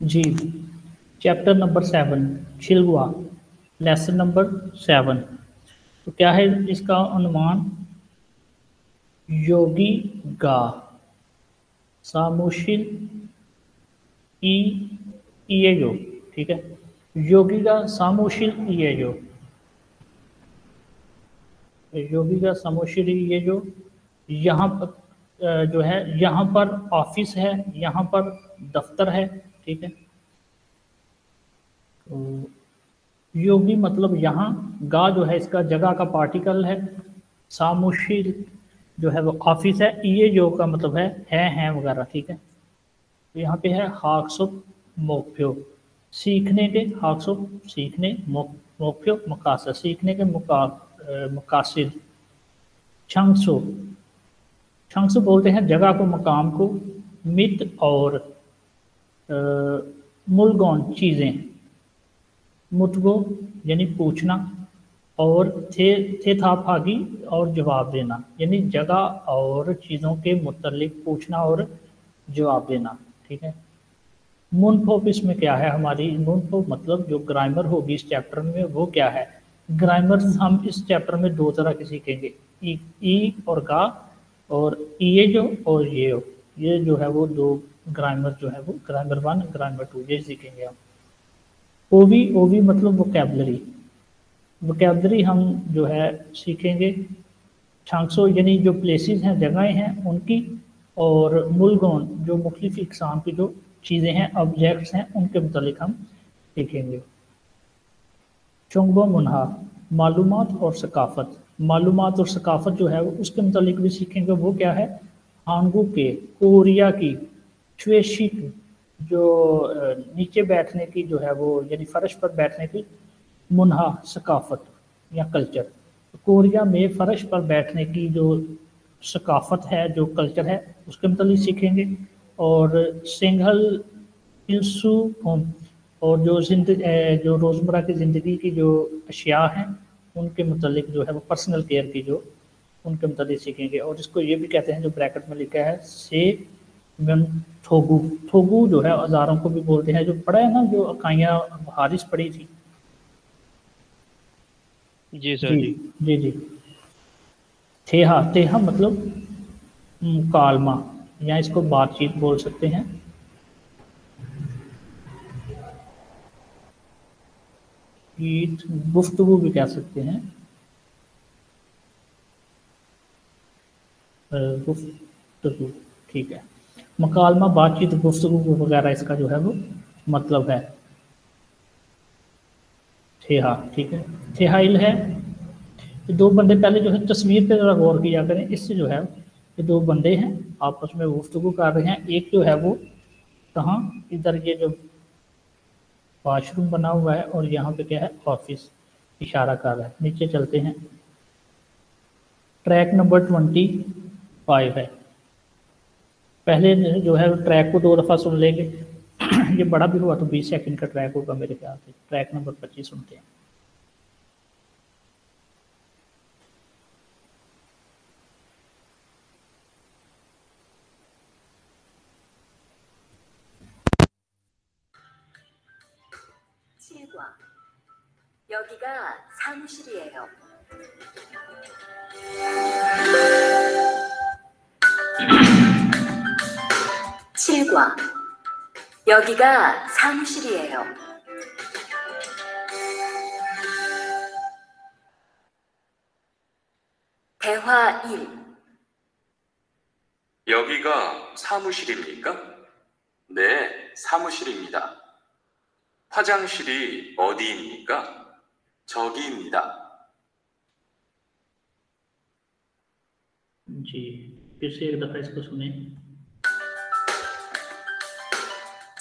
जी, chapter number 7 छिलवा, lesson number 7। तो क्या है इसका अनुमान? योगी गा सामुशिल ई ये जो, ठीक है, योगी का सामुशिल ये जो, योगी का सामुशिल ये जो, यहाँ पर जो है, यहाँ पर ऑफिस है, यहाँ पर दफ्तर है, ठीक है। तो योगी मतलब यहाँ, गा जो है इसका जगह का पार्टिकल है, सामुशिल जो है वो ऑफिस है, ये जो का मतलब है वगैरह, ठीक है। तो यहाँ पे है हाक्सुप मोक्फ्यो, सीखने के, हाक्सुप सीखने, मोक्फ्यो मकासद, सीखने के मकासद। छंगसो, छंगसो बोलते हैं जगह को, मकाम को। मित और मुलगौन चीज़ें, मुतगो यानी पूछना, और थे था फागी और जवाब देना, यानी जगह और चीज़ों के मुतल्लिक पूछना और जवाब देना, ठीक है। मुनफोप इसमें क्या है हमारी? मुनफोप मतलब जो ग्रामर होगी इस चैप्टर में वो क्या है? ग्रामर हम इस चैप्टर में दो तरह के सीखेंगे, ई और गा, और ये जो और ये हो, ये जो है वो दो ग्रामर जो है वो ग्रामर 1 ग्रामर 2 ये सीखेंगे हम। ओवी, ओवी मतलब वोकेबलरी, वोकेबलरी हम जो है सीखेंगे। छांगसो यानी जो प्लेसेस हैं, जगहें हैं उनकी, और मुलगोन जो मुख्तलिफ इकसाम की जो चीज़ें हैं, ऑब्जेक्ट्स हैं, उनके मुतालिक हम सीखेंगे। चुंगबो मुनहा मालूमात और सकाफ़त, मालूमात और सकाफ़त जो है वो उसके मुतालिक भी सीखेंगे। वो क्या है? हांगू के, कोरिया की, चुएशी की, जो नीचे बैठने की जो है वो, यानी फर्श पर बैठने की, मुनहा सकाफ़त या कल्चर। कोरिया में फ़र्श पर बैठने की जो सकाफ़त है, जो कल्चर है, उसके मतलब सीखेंगे। और सिंघल इल्सू होम, और जो रोज़मर्रा की ज़िंदगी की जो अशिया हैं उनके मतलब जो है वो पर्सनल केयर की जो, उनके मतलब सीखेंगे। और इसको ये भी कहते हैं जो ब्रैकेट में लिखा है से मेम थोगू, थोगू जो है औजारों को भी बोलते हैं, जो पढ़ा है ना, जो अकाइयाँ हारिस पढ़ी थी। जी सर जी जी। जी जी। थेहा, थेहा मतलब मुकालमा, या इसको बातचीत बोल सकते हैं। गीत, गुफ्तगू भी कह सकते हैं, गुफ्तगू, ठीक है। मुकालमा, बातचीत, गुफ्तगू वगैरह इसका जो है वो मतलब है। थेहा, ठीक है। थेहाइल है, ये दो बंदे, पहले जो है तस्वीर पे ज़रा गौर किया करें, इससे जो है ये दो बंदे हैं आपस में गुफ्तगू कर रहे हैं। एक जो है वो कहाँ, इधर ये जो वॉशरूम बना हुआ है, और यहाँ पे क्या है? ऑफिस, इशारा कर रहा है। नीचे चलते हैं, ट्रैक नंबर 25 है। पहले जो है ट्रैक को 2 दफ़ा सुन लेंगे। ये बड़ा भी हुआ तो 20 सेकंड का ट्रैक होगा मेरे ख्याल से। ट्रैक नंबर 25 सुनते हैं। 여기가 사무실이에요. 칠과, 여기가 사무실이에요. 대화 1. 여기가 사무실입니까? 네, 사무실입니다. 화장실이 어디입니까? 저기입니다. जी, फिर से एक दफ़ा इसको सुने।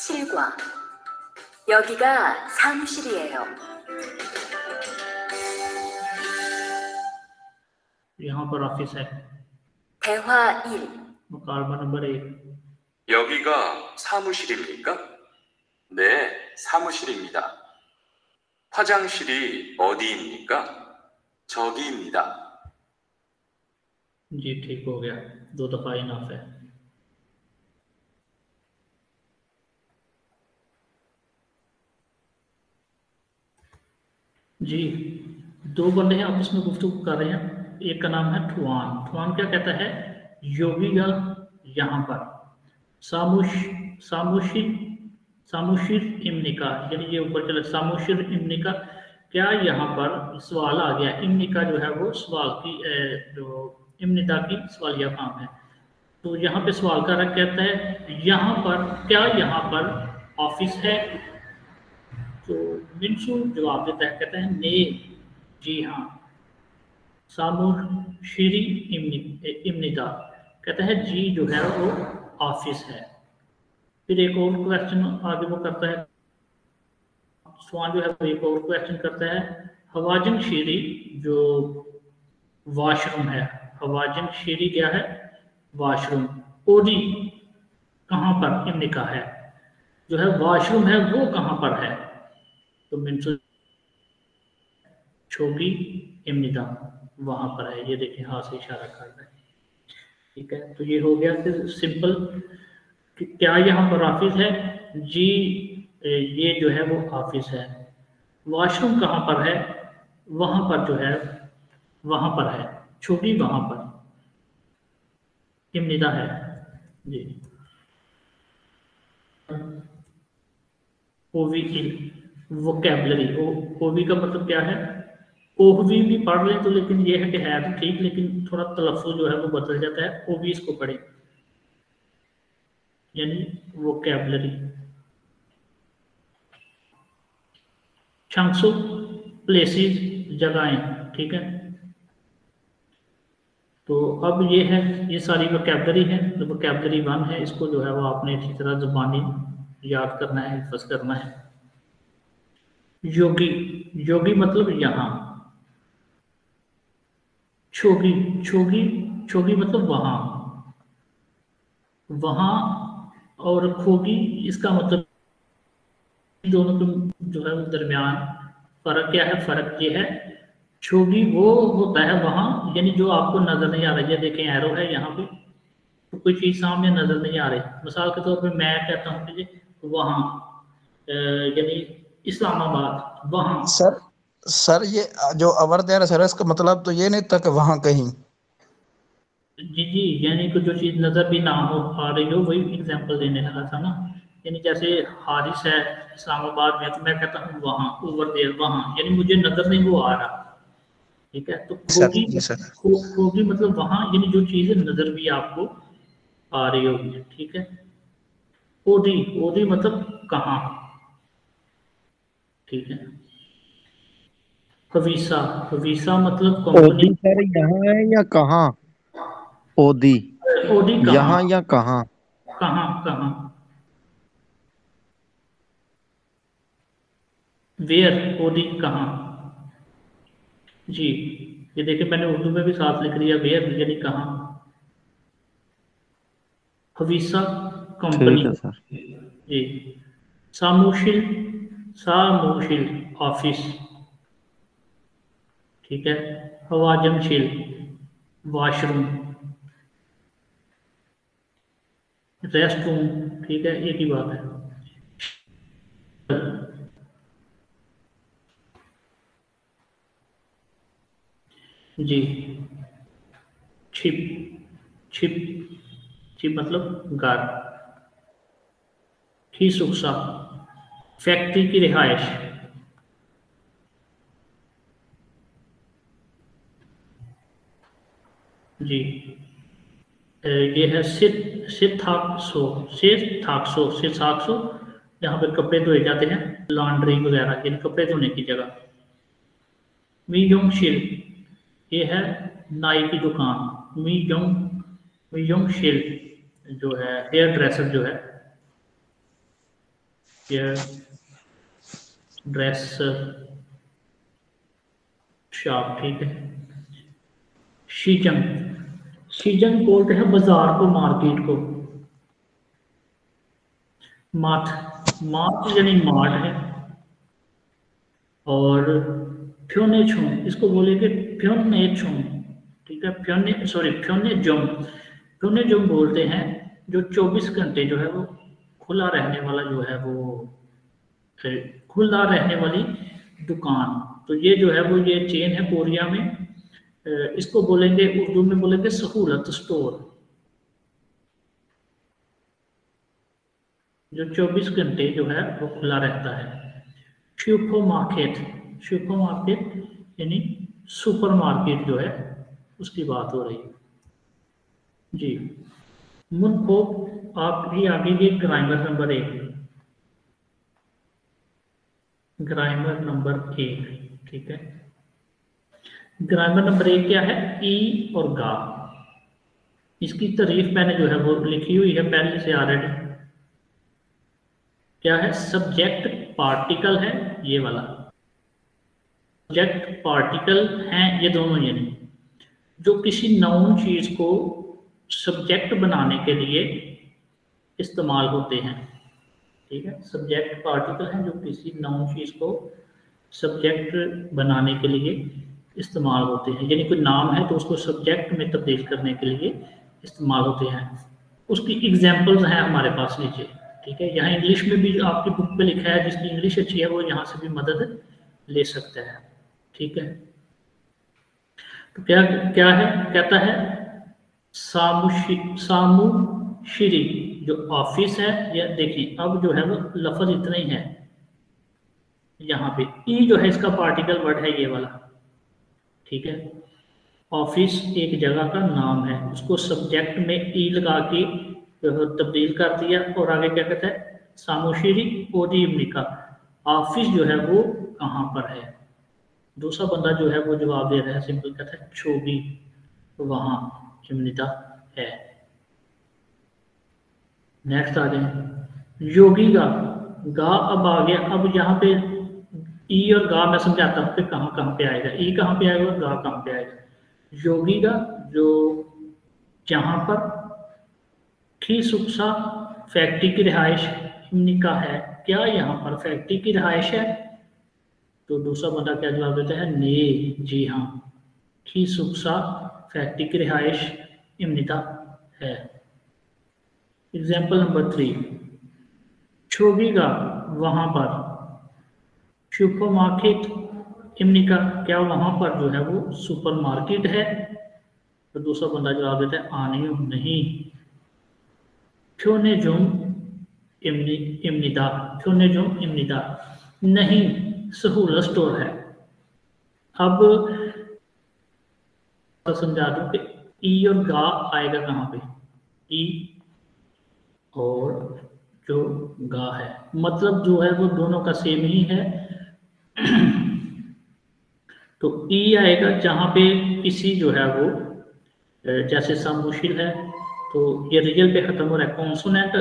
7과, 여기가 사무실이에요. यहाँ पर ऑफिस है। 대화 1. मुकालमा नंबर 1। 여기가 사무실입니까? 네, 사무실입니다. 화장실이 어디입니까? 저기입니다. जी, ठीक हो गया, 2 दफ़ा इनफ है। जी, दो बंदे हैं आपस में गुफ्तगू कर रहे हैं। एक का नाम है ठुआन। ठुआन क्या कहता है, योगिगा यहाँ पर सामुशिर सामुशिर इम्निका, यानी ये ऊपर चले सामुशिर इम्निका, क्या यहाँ पर सवाल आ गया। इम्निका जो है वो सवाल की जो इम्निता की सवालिया काम है। तो यहाँ पे सवाल का रख कहता है यहाँ पर, क्या यहाँ पर ऑफिस है। तो मिनसू जवाब देता है, कहता है ने, जी हाँ। सामुशिरी इम्निदा कहता है जी जो है वो ऑफिस है। फिर एक और क्वेश्चन आगे वो करता है, स्वान जो है वो एक और क्वेश्चन करता है, हवाजन शीरी जो वॉशरूम है, हवाजन शीरी क्या है, वॉशरूम। ओडी कहाँ पर इम्निका है, जो है वॉशरूम है वो कहाँ पर है। तो मिनसू छोगी इम्निदा वहां पर है, ये देखिए हाथ से इशारा कर रहा है। ठीक है, तो ये हो गया फिर सिंपल कि क्या यहाँ पर ऑफिस है, जी ये जो है वो ऑफिस है। वॉशरूम कहाँ पर है, वहां पर जो है वहां पर है, छोटी वहां पर इम्निदा है जी। ओवी इन वोकैबलरी, ओवी का मतलब क्या है, ओहवी भी पढ़ लें तो, लेकिन ये है कि है तो ठीक, लेकिन थोड़ा तलफ़ुज़ जो है वो बदल जाता है। ओवी इसको पढ़े, यानी वोकैबलरी। चंक्सो प्लेसेस जगहें, ठीक है। तो अब ये है, ये सारी वोकैबलरी है। तो वोकैबलरी 1 है, इसको जो है वो आपने अच्छी तरह ज़ुबानी याद करना है, हिफ्ज़ करना है। योगी, योगी मतलब यहाँ। छोगी, छोगी, छोगी मतलब वहाँ, वहाँ। और खोगी, इसका मतलब दोनों के जो है वो दरमियान फ़र्क क्या है, फ़र्क ये है, छोगी वो होता है वहाँ, यानी जो आपको नज़र नहीं आ रहा। ये देखें एरो है यहाँ पे, तो कोई चीज़ सामने नज़र नहीं आ रही। मिसाल के तौर पे मैं कहता हूँ कि वहाँ, यानी इस्लामाबाद वहाँ। सर ये जो अवर देर सर, इसका मतलब तो ये नहीं था कि वहाँ कहीं। जी जी, यानी कि जो चीज़ नज़र भी ना हो आ रही हो, वही एग्जांपल देने लगा था ना। यानी जैसे हारिस है इस्लामाबाद में, तो मैं कहता हूँ वहाँ, ओवर देयर वहाँ, यानी मुझे नज़र नहीं वो आ रहा। ठीक है, तो खोगी, जी सर। खोगी मतलब वहाँ, यानी जो चीज़ नज़र भी आपको आ रही होगी। ठीक है। ओदी, ओदी मतलब कहाँ। ठीक है। हवीसा, हवीसा मतलब कंपनी। ओदी सर यहाँ है या कहाँ? ओदी ओदी कहाँ, यहाँ या कहाँ? कहाँ कहाँ, वेयर, ओदी कहाँ। जी, ये देखिए मैंने उर्दू में भी साथ लिख दिया, वेयर यानी कहाँ। हवीसा कंपनी। ठीक है सर। जी। सामूशिल, सामूशिल ऑफिस। ठीक है। हवाजनशिल वॉशरूम, रेस्ट रूम। ठीक है, एक ही बात है। जी। छिप, छिप, छिप मतलब घर। खीसुक्सा फैक्ट्री की रिहाइश। जी। ये है सिथाक्सो, सिथाक्सो, सिथाक्सो, यहाँ पे कपड़े धोए जाते हैं, लॉन्ड्री वगैरह, यानी कपड़े धोने की जगह। मीयोंगशिल, ये है नाई की दुकान। मीयोंगशिल जो है हेयर ड्रेसर जो है, हेयर ड्रेसर शॉप। ठीक है। शीजंग, शीजंग बोलते हैं बाजार को, मार्केट को। मार्ट, मार्ट यानी मार्ट है। और फ्योने छुम, इसको बोलेंगे फ्योने छुम। ठीक है, फ्योने, सॉरी फ्योने जुम, फ्योने जुम बोलते हैं जो 24 घंटे जो है वो खुला रहने वाला, जो है वो खुला रहने वाली दुकान। तो ये जो है वो ये चेन है कोरिया में। इसको बोलेंगे उर्दू में बोलेंगे सहूलत स्टोर, जो 24 घंटे जो है वो खुला रहता है। सुपरमार्केट, सुपरमार्केट यानी सुपरमार्केट जो है उसकी बात हो रही है जी। मुनकोप आप भी आगे ये ग्रामर नंबर 1, ग्रामर नंबर 1, ठीक है। ग्रामर नंबर 1 क्या है? ई और गा। इसकी तारीफ मैंने जो है वो लिखी हुई है पहले से ऑलरेडी। क्या है? सब्जेक्ट पार्टिकल है ये वाला, सब्जेक्ट पार्टिकल हैं ये दोनों, यानी जो किसी नाउन चीज को सब्जेक्ट बनाने के लिए इस्तेमाल होते हैं, ठीक है। सब्जेक्ट पार्टिकल हैं जो किसी नाउन चीज को सब्जेक्ट बनाने के लिए इस्तेमाल होते हैं, यानी कोई नाम है तो उसको सब्जेक्ट में तब्दील करने के लिए इस्तेमाल होते हैं। उसकी एग्जांपल्स हैं हमारे पास नीचे, ठीक है। यहाँ इंग्लिश में भी आपकी बुक पे लिखा है, जिसकी इंग्लिश अच्छी है वो यहाँ से भी मदद ले सकता है, ठीक है। तो क्या क्या है? कहता है सामुश्री जो ऑफिस है, या देखिए अब जो है वो लफ्ज इतना ही है, यहाँ पे ई जो है इसका पार्टिकल वर्ड है ये वाला, ठीक है। ऑफिस एक जगह का नाम है, उसको सब्जेक्ट में ई लगा के तब्दील कर दिया, और आगे क्या कहता है? सामुश्री ओदीमनिका, ऑफिस जो है वो कहाँ पर है। दूसरा बंदा जो है वो जवाब दे रहा है, सिंपल कहता है छोगी वहाँ इम्निता है। नेक्स्ट आ जाए योगी गा अब आ गया। अब यहाँ पे ई और गा मैं समझाता हूँ कि कहाँ पे आएगा, ई कहाँ पे आएगा और गा कहाँ पे आएगा। योगी गा जो जहाँ पर की सुक्सा फैक्ट्री की रिहाइश इम्निका है, क्या यहाँ पर फैक्ट्री की रिहाइश है? तो दूसरा बंदा क्या जवाब देता है? ने, जी हाँ, की सुक्सा फैक्ट्री की रिहाइश इम्निता है। एग्जाम्पल नंबर 3, छोगीगा वहां पर, सुपरमार्केट इम्निका क्या वहां पर जो है वो सुपरमार्केट है? तो दूसरा बंदा जवाब देता है आनी नहीं, क्यों ने जुम इम्निदा, क्यों ने जुम इम्निदा नहीं, सहूलत स्टोर है। अब समझा दूं कि ई और गा आएगा कहाँ पे? ई और जो गा है, मतलब जो है वो दोनों का सेम ही है। तो ई आएगा जहाँ पे किसी जो है वो, जैसे सामुशिल है तो ये रियल पे खत्म हो रहा है, कॉन्सोनेंट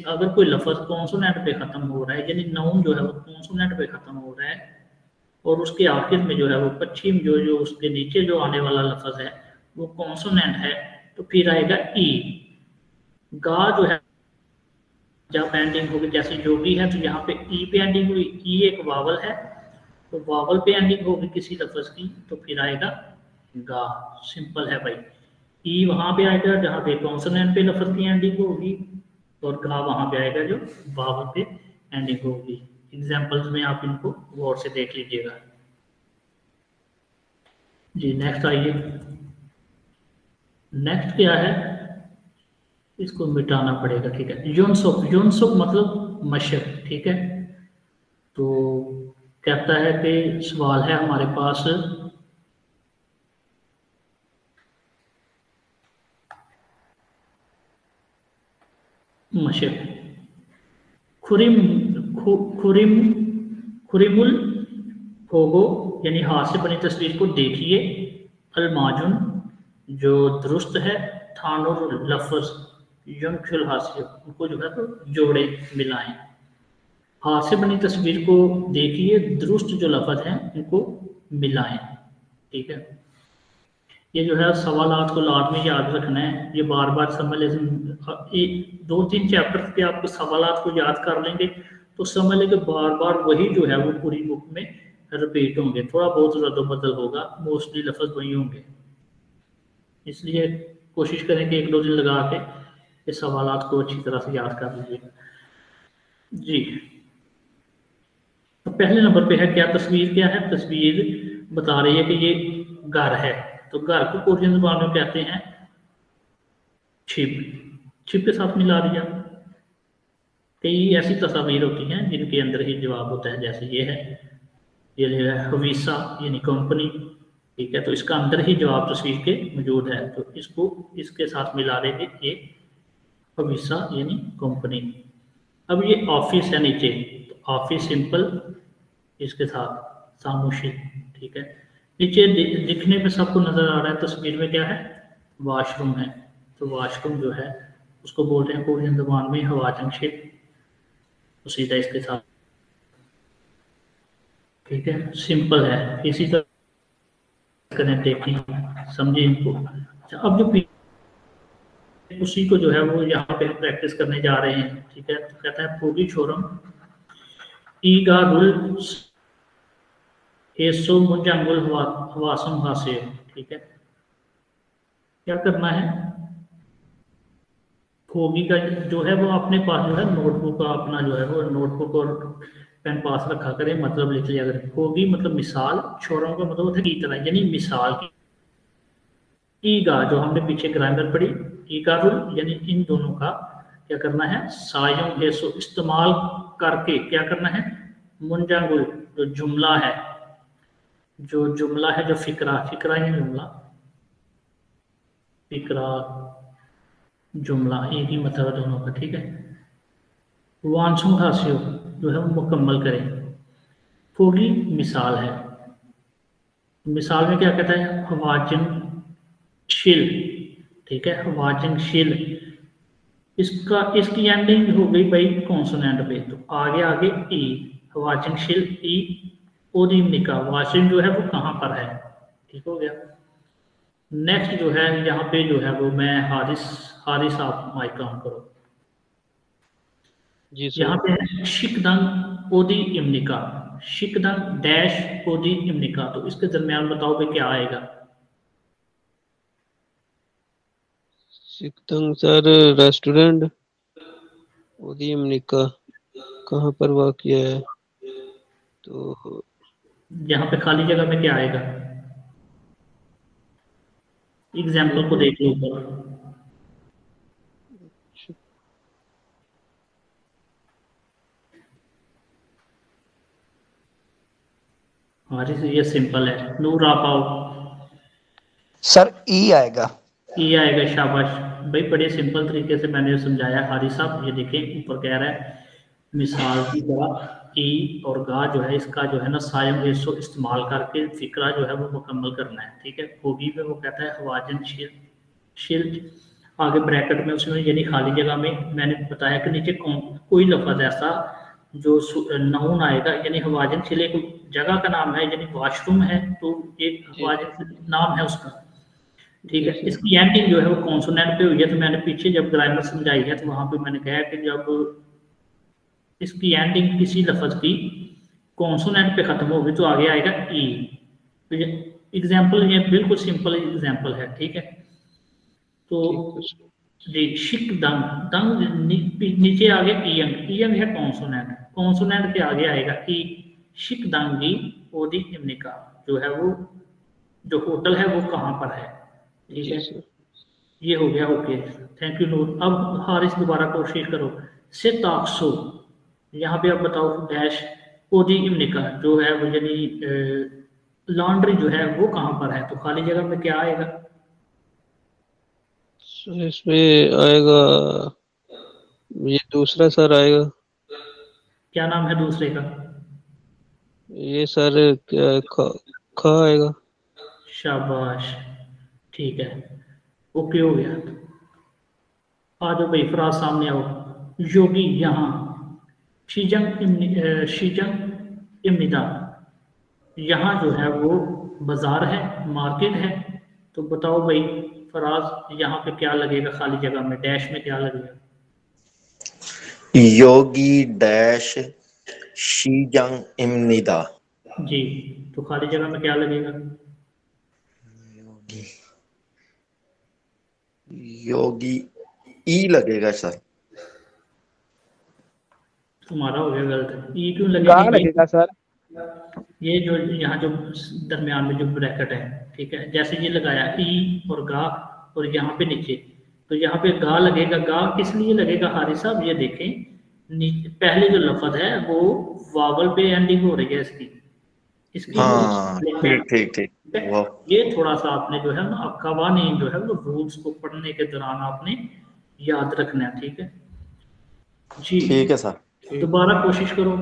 अगर कोई लफ्ज कॉन्सोनेंट पे खत्म हो रहा है, यानी नाउन जो है वो कॉन्सोनेंट पे खत्म हो रहा है, और उसके आखिर में जो है वो पश्चिम जो उसके नीचे जो आने वाला लफ्ज है वो कॉन्सोनेंट है, तो फिर आएगा ई। गा जो है जब एंडिंग होगी, जैसे योगी है तो यहाँ पे ई पे एंडिंग हुई, ई एक वावल है तो वावल पे एंडिंग होगी किसी लफ्ज की, तो फिर आएगा गा। सिंपल है भाई, ई वहां पे आएगा जहाँ पे कॉन्सोनेंट पे लफ्ज की एंडिंग होगी, और गा वहां पे आएगा जो वावल पे एंडिंग होगी। एग्जाम्पल्स में आप इनको गौर से देख लीजिएगा जी। नेक्स्ट आइए, नेक्स्ट क्या है? इसको मिटाना पड़ेगा, ठीक है। यूनसुक, यूनसुक मतलब मशक, ठीक है। तो कहता है कि सवाल है हमारे पास, मशक खुरिमुल फोगो यानी हाथ से बनी तस्वीर को देखिए, अलमाजुन जो दुरुस्त है, थानुर लफ्ज यंखुल हास्य उनको जो है तो जोड़े मिलाएं। हाथ से बनी तस्वीर को देखिए, दुरुस्त जो लफ्ज हैं उनको मिलाएं, ठीक है। ये जो है सवालात को लाद में याद रखना है, ये बार बार समझ ले, 2-3 चैप्टर पे आपको सवालात को याद कर लेंगे तो समझ लेंगे बार बार वही जो है वो पूरी बुक में रिपीट होंगे, थोड़ा बहुत रद्द-बदल होगा, मोस्टली लफ्ज वही होंगे। इसलिए कोशिश करें कि 1-2 दिन लगा के इस सवालात को अच्छी तरह से याद कर लीजिएगा जी। तो पहले नंबर पे है क्या, तस्वीर क्या है, तस्वीर बता रही है कि ये घर है, तो घर को कोरियन ज़बान में कहते हैं छिप, छिप के साथ मिला दिया। कई ऐसी तस्वीर होती हैं जिनके अंदर ही जवाब होता है, जैसे ये है, ये जो है हवीसा यानी कंपनी, ठीक है, तो इसका अंदर ही जवाब तस्वीर के मौजूद है, तो इसको इसके साथ मिला देंगे, ये हवीसा यानी कंपनी। अब ये ऑफिस है नीचे, तो ऑफिस सिंपल, इसके साथ सामुशी, ठीक है। नीचे दिखने में सबको नजर आ रहा है तस्वीर में क्या है, वॉशरूम है, तो वॉशरूम जो है उसको बोलते हैं कोरियन ज़बान में हवाजंशिप, तो सीधा इसके साथ, ठीक है, सिंपल है। इसी तरह करें, देखें, समझे इनको। अच्छा, अब जो उसी को जो है वो यहाँ पे प्रैक्टिस करने जा रहे हैं, ठीक है। तो कहता है पूरी छोरम ईगा रुल एसो मुंजांगुल हवासम हासे, ठीक है। क्या करना है, फोगी का जो है वो अपने पास जो है नोटबुक का अपना जो है वो नोटबुक और पेन पास रखा करें, मतलब लिख लिया करें। फोगी मतलब मिसाल, छोरों का मतलब होता है की तरह, यानी मिसाल की। ईगा जो हमने पीछे ग्रामर पढ़ी, ईगा रुल यानी इन दोनों का क्या करना है, सायों हेसो इस्तेमाल करके क्या करना है, मुंजांगुल जो जुमला है, जो जुमला है, जो फिक्रा, फिक्रा या जुमला, फिक्रा जुमला एक ही मतलब है दोनों का, ठीक है। वांसुंग हास्यो जो है वो मुकम्मल करें। फोगी मिसाल है, मिसाल में क्या कहता है, हवाजन शिल, ठीक है, हवाजन शिल, इसका इसकी एंडिंग हो गई भाई कॉन्सोनेंट पे, तो आगे आगे ई, हवाजन शिल ई ओदिमनी का, वाशिंग जो है वो कहाँ पर है, ठीक हो गया। नेक्स्ट जो है यहाँ पे जो है वो मैं हारिस आप माइक काम करो। जी सर। यहाँ पे है शिकदंग ओदी इमनिका, शिकदंग डैश ओदी इमनिका, तो इसके दरमियान बताओ भाई क्या आएगा। सिकतंग सर रेस्टोरेंट, ओदी अमेरिका कहाँ पर वाक़या है, तो यहाँ पे खाली जगह में क्या आएगा, एग्जाम्पल को देख लो ऊपर। हमारी ये सिंपल है, नूर आप आओ। सर ई आएगा। ई आएगा, शाबाश भाई, बड़े सिंपल तरीके से मैंने समझाया हारी साहब। ये देखें ऊपर कह रहा है मिसाल की तरह ई और गा जो है इसका जो है ना सायम रेसो इस्तेमाल करके फिक्रा जो है वो मुकम्मल करना है, ठीक है। होगी पे वो कहता है हवाजन शिल आगे ब्रैकेट में उसमें यानी खाली जगह में मैंने बताया कि नीचे कोई लफ्ज ऐसा जो नाउन आएगा, यानी हवाजन शिल एक जगह का नाम है, यानी वॉशरूम है, तो एक हवाजन नाम है उसका, ठीक है। इसकी एंडिंग जो है वो कॉन्सोनेंट पे हुई है, तो मैंने पीछे जब ग्रामर समझाई है तो वहां पे मैंने कहा कि जब इसकी एंडिंग किसी लफ्ज की कॉन्सोनेंट पे खत्म होगी तो आगे आएगा ई। तो ये एग्जाम्पल, ये बिल्कुल सिंपल एग्जाम्पल है, ठीक है। तो जी शिक दंग, दंग नीचे आगे ईयंग, ईयंग है कॉन्सोनेंट, कॉन्सोनेंट के आगे आएगा ई। शिक दंगी ओदी इमनिका जो है वो जो होटल है वो कहाँ पर है, ठीक है। ये हो गया, ओके, थैंक यू नूर। अब हारिस दोबारा कोशिश करो। से ताकसो, यहाँ पे आप बताओ डैश ओदी इमनिका जो है वो यानी लॉन्ड्री जो है वो कहाँ पर है, तो खाली जगह में क्या आएगा, इसमें आएगा ये दूसरा सर आएगा। क्या नाम है दूसरे का, ये सर क्या खा आएगा। शाबाश, ठीक है, ओके हो गया। आ जाओ भाई फराज सामने आओ। योगी यहाँ शीजंग इमनिदा, यहाँ जो है वो बाजार है, मार्केट है, तो बताओ भाई फराज यहाँ पे क्या लगेगा, खाली जगह में डैश में क्या लगेगा, योगी डैश शीजंग इमनिदा, जी, तो खाली जगह में क्या लगेगा, योगी ई लगेगा सर। तुम्हारा हो गया गलत, ई क्यों गा लगेगा, लगेगा सर। ये जो यहाँ जो दरमियान में जो ब्रैकेट है, ठीक है, जैसे ये लगाया ई और गा और यहाँ पे नीचे, तो यहाँ पे गा लगेगा। गा किस लिए लगेगा हारिस साहब, ये देखें नीचे पहले जो लफ्ज है वो वावल पे एंडिंग हो रही है इसकी हाँ ठीक ठीक ठीक। वाह ये थोड़ा सा आपने जो है ना कवानीन जो है वो रूल्स को पढ़ने के दौरान आपने याद रखना है, ठीक है जी। ठीक है सर। दोबारा कोशिश करो,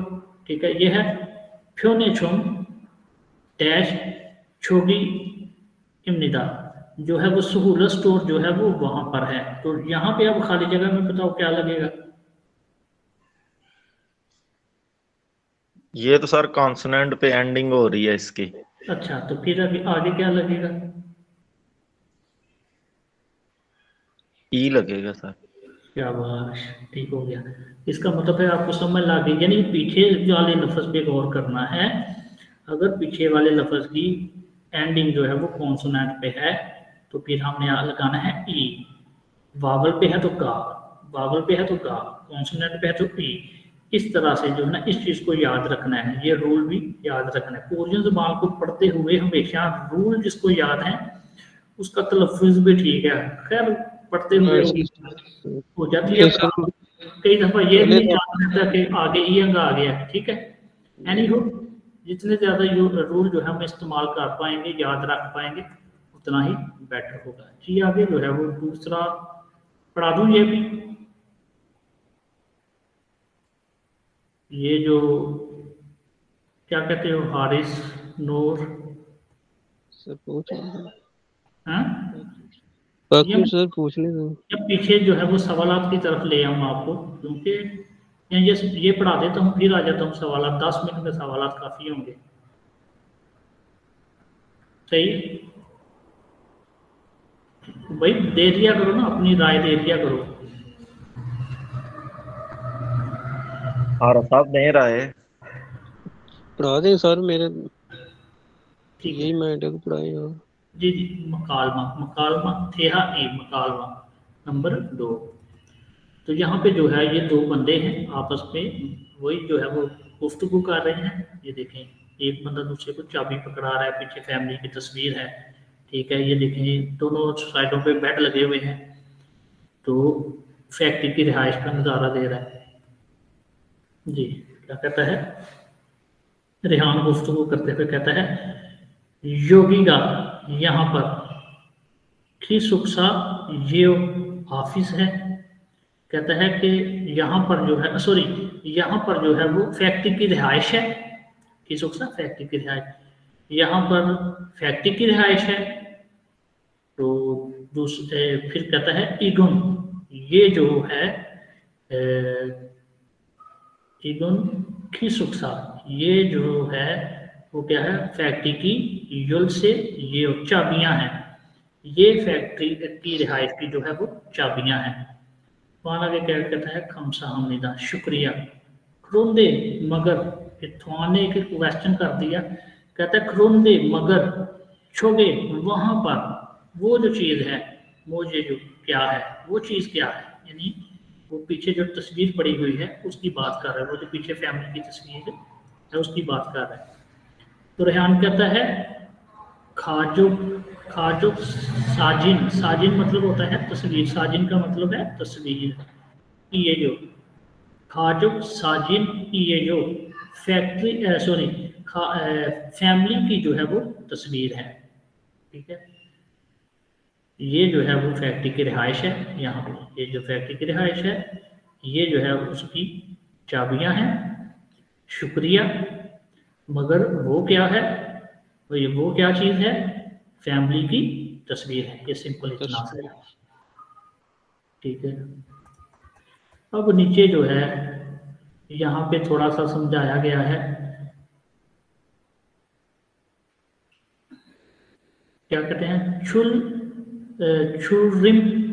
ठीक है। ये है फ्योनेचुम डैश छोगी इमनिदा, जो है वो सहूलत स्टोर जो है वो वहां पर है। तो यहाँ पे अब खाली जगह में बताओ क्या लगेगा। ये तो सर कॉन्सोनेंट पे एंडिंग हो रही है इसकी। अच्छा, तो फिर अभी आगे क्या लगेगा। ई लगेगा सर। क्या बात, ठीक हो गया। इसका मतलब है आपको समझ ला गई, यानी पीछे वाले लफ्ज पे गौर करना है। अगर पीछे वाले लफ्ज की एंडिंग जो है वो कॉन्सोनेंट पे है तो फिर हमने लगाना है ई। वावल पे है तो गा, वावल पे है तो गा, कॉन्सोनेंट पे है तो ई। इस तरह से जो है ना इस चीज को याद रखना है, ये रूल भी याद रखना है। कोरियन ज़बान को पढ़ते हुए हमेशा रूल जिसको याद है उसका तलफ़्फ़ुज़ भी ठीक है, खैर पढ़ते हुए हो जाती है। कई दफा ये नहीं याद रहता कि आगे ई अंग आ गया, ठीक है। एनी हो, जितने ज्यादा रूल जो है हम इस्तेमाल कर पाएंगे, याद रख पाएंगे, उतना ही बेटर होगा जी। आगे जो है वो दूसरा पढ़ा दूं, ये भी ये जो क्या कहते हो हारिस नूर सर पूछ हाँ सर पूछ ले दो। जब पीछे जो है वो सवालात की तरफ ले आऊँ आपको, क्योंकि ये पढ़ा देता हूँ फिर आ जाता हूँ सवालात। 10 मिनट में सवालात काफी होंगे, सही भाई। दे दिया करो ना, अपनी राय दे दिया करो। और साहब दे रहा है पढ़ा दे सर, मेरे ठीक यही मैटर को पढ़ाए हो जी जी। मकालमा मकालमा थेहा ए मकालमा नंबर 2। तो यहाँ पे जो है ये दो बंदे हैं आपस में, वही जो है वो गुफ्तगू कर रहे हैं। ये देखें एक बंदा दूसरे को चाबी पकड़ा रहा है, पीछे फैमिली की तस्वीर है, ठीक है। ये देखें दोनों साइडों पे बेड लगे हुए हैं, तो फैक्ट्री की रिहाइश का नज़ारा दे रहा है जी। क्या कहता है रेहान गुफ्तगू करते हुए कहता है योगीगा यहाँ पर खिसुक्सा ये ऑफिस है। कहता है कि यहाँ पर जो है सॉरी यहाँ पर जो है वो फैक्ट्री की रिहाइश है। खिसुक्सा फैक्ट्री की रिहाइश, यहाँ पर फैक्ट्री की रिहाइश है। तो दूसरे फिर कहता है इगुन, ये जो है इगुन खिसुक्सा, ये जो है वो क्या है फैक्ट्री की युल से ये चाबियां हैं। ये फैक्ट्री की रिहाइश की जो है वो चाबियां हैं। वहां आगे क्या कहता है खमसा हमनिदा शुक्रिया खरुंदे मगर, फिर थवाने एक क्वेश्चन कर दिया। कहता है खरुंदे मगर छोगे वहां पर वो जो चीज है वो ये जो क्या है वो चीज क्या है, यानी वो पीछे जो तस्वीर पड़ी हुई है उसकी बात कर रहा है। वो जो पीछे फैमिली की तस्वीर है उसकी बात कर रहा है। तो रेहान कहता है खाजो खाजो साजिन, साजिन मतलब होता है तस्वीर, साजिन का मतलब है तस्वीर। ये जो खाजो साजिन ये जो फैक्ट्री सॉरी फैमिली की जो है वो तस्वीर है, ठीक है। ये जो है वो फैक्ट्री की रिहाइश है। यहाँ पे ये जो फैक्ट्री की रिहाइश है ये जो है उसकी चाबियां हैं। शुक्रिया मगर वो क्या है, तो ये वो क्या चीज है फैमिली की तस्वीर है। ये सिंपल इतना है, ठीक है। अब नीचे जो है यहाँ पे थोड़ा सा समझाया गया है। क्या कहते हैं छुरिम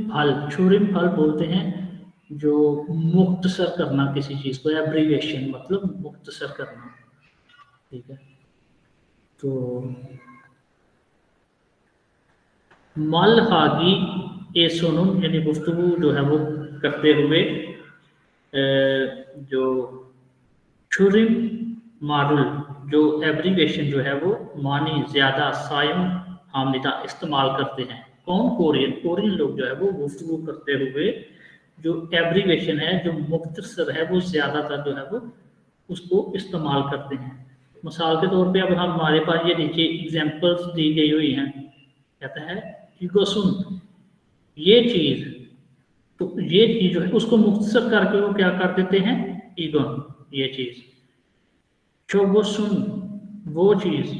फल, छुरिम फल बोलते हैं जो मुख्तसर करना किसी चीज को, एब्रीविएशन मतलब मुख्तसर करना, ठीक है। तो मल हागी ए सोनुम यानी गुफ्तगू जो है वो करते हुए जो छुरिम मारुल जो एब्रीवेशन जो है वो मानी ज़्यादा सायम आमनिदा इस्तेमाल करते हैं। कौन? कोरियन लोग जो है वो गुफ्तगू करते हुए जो एब्रीवेशन है, जो मुख्तसर है, वो ज़्यादातर जो है वो उसको इस्तेमाल करते हैं। मिसाल के तौर पे अब हमारे पास ये नीचे एग्जांपल्स दी गई हुई हैं। कहता है ईगोसुन, ये चीज़, तो ये चीज़ जो है उसको मुख्तसर करके वो क्या कर देते हैं? ईगोन, ये चीज़। चोगोसुन, वो चीज़,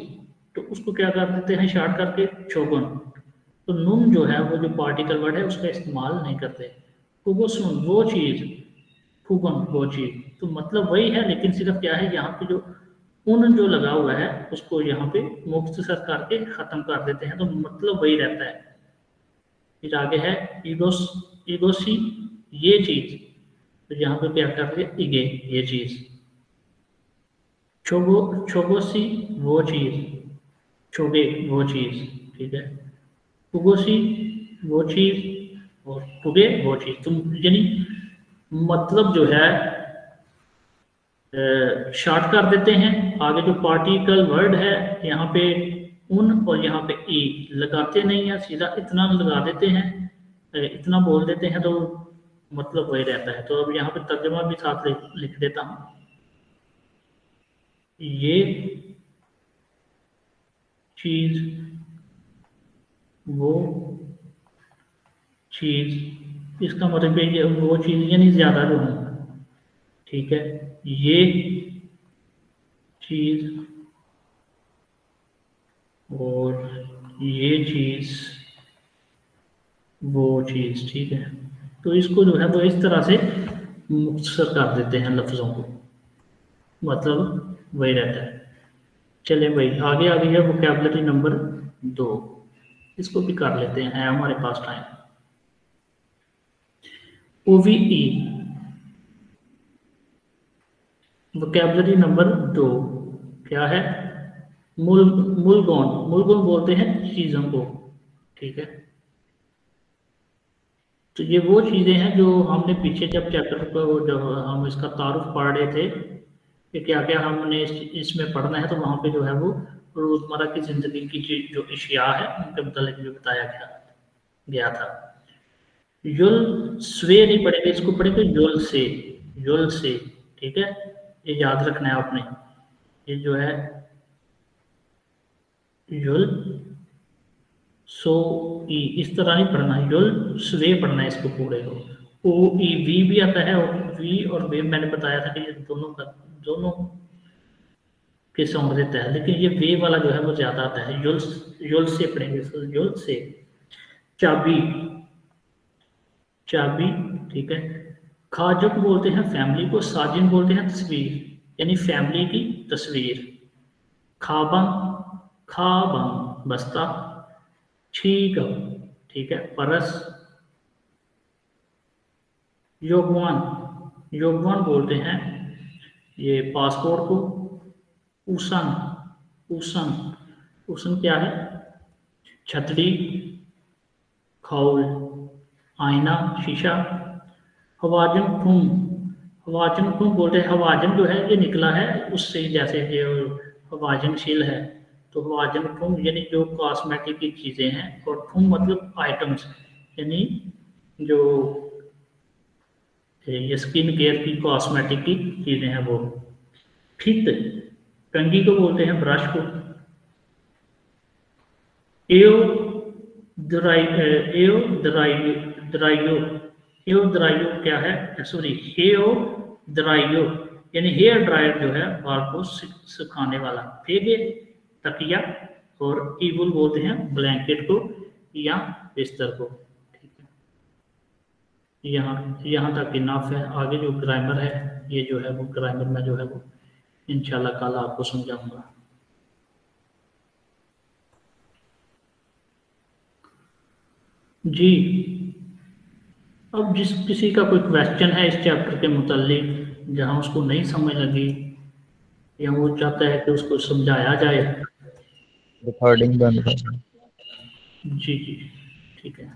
तो उसको क्या कर देते हैं? शॉर्ट करके चोगन। तो नुन जो है वो जो पार्टिकल वर्ड है उसका इस्तेमाल नहीं करते। कुगोसुन, वो चीज़, फुगन, वो चीज़। तो मतलब वही है, लेकिन सिर्फ क्या है यहाँ पे जो उन जो लगा हुआ है उसको यहाँ पे मुख्तसर करके ख़त्म कर देते हैं, तो मतलब वही रहता है। फिर आगे है ईगोसी, ये चीज़, तो यहाँ पे क्या कर दिया? इगे, ये चीज़। छोगोसी, वो चीज़, छोगे, वो चीज़, ठीक है। कुगोसी, वो चीज़, और टुगे, वो चीज़। तुम यानी मतलब जो है शॉर्ट कर देते हैं। आगे जो पार्टिकल वर्ड है यहाँ पे उन और यहाँ पे ई लगाते नहीं है, सीधा इतना लगा देते हैं, इतना बोल देते हैं, तो मतलब वही रहता है। तो अब यहाँ पे तर्जुमा भी साथ लिख देता हूँ। ये चीज़, वो चीज़, इसका मतलब ये वो चीज़ यानी ज़्यादा जो है, ठीक है। ये चीज़ और ये चीज़, वो चीज़, ठीक है। तो इसको जो है वो इस तरह से मुख्तसर कर देते हैं लफ्ज़ों को, मतलब वही रहता है। चले भाई, आगे आ गई है वोकैबुलरी नंबर 2, इसको भी कर लेते हैं, है हमारे पास टाइम। OVE, वोकैबुलरी नंबर 2 क्या है? मुलगोन बोलते हैं चीज़ों को, ठीक है। तो ये वो चीज़ें हैं जो हमने पीछे जब चैप्टर को जब हम इसका तारुफ पढ़ रहे थे कि क्या क्या हमने इसमें पढ़ना है, तो वहाँ पे जो है वो रोज़मर्रा की ज़िंदगी की जो अशिया है उनके मतलब भी बताया गया था। युल स्वे नहीं पढ़ेंगे, इसको पढ़ेंगे युल से, ठीक है। ये याद रखना है आपने, ये जो है युल सो ई इस तरह नहीं पढ़ना, युल स्वे पढ़ना है इसको पूरे को। ओ ई वी भी आता है, और वी और वे मैंने बताया था कि ये दोनों के साउंड देता है, लेकिन ये वे वाला जो है वो ज्यादा आता है। युल से पढ़ेंगे, युल से। चाबी, ठीक है। खाजुक बोलते हैं फैमिली को, साजिन बोलते हैं तस्वीर, यानी फैमिली की तस्वीर। खाबम बस्ता, छीगम, ठीक है, परस। योगवान बोलते हैं ये पासपोर्ट को। उसन क्या है? छतरी, खाउल, आईना, शीशा। हवाजन खुम बोलते हैं, हवाजन जो है ये निकला है उससे, जैसे ये हवाजनशील है, तो हवाजन खुम यानी जो कॉस्मेटिक की चीज़ें हैं, और खुम मतलब आइटम्स, यानी जो ये स्किन केयर की कॉस्मेटिक की चीज़ें हैं वो। फित, कंघी को बोलते हैं ब्रश को। दराइयो क्या है? सॉरी, दराइयो यानी हेयर ड्रायर जो है बाल को सुखाने वाला। फेगे, तकिया, और ईबुल बोलते हैं ब्लैंकेट को या बिस्तर को, ठीक है। यहाँ तक इनफ है। आगे जो ग्रामर है ये जो है वो ग्रामर में जो है वो इंशाल्लाह कल आपको समझाऊंगा। जी, अब जिस किसी का कोई क्वेश्चन है इस चैप्टर के मुतालिक, जहाँ उसको नहीं समझ लगी या वो चाहता है कि उसको समझाया जाए, रिकॉर्डिंग बंद कर। जी, ठीक है।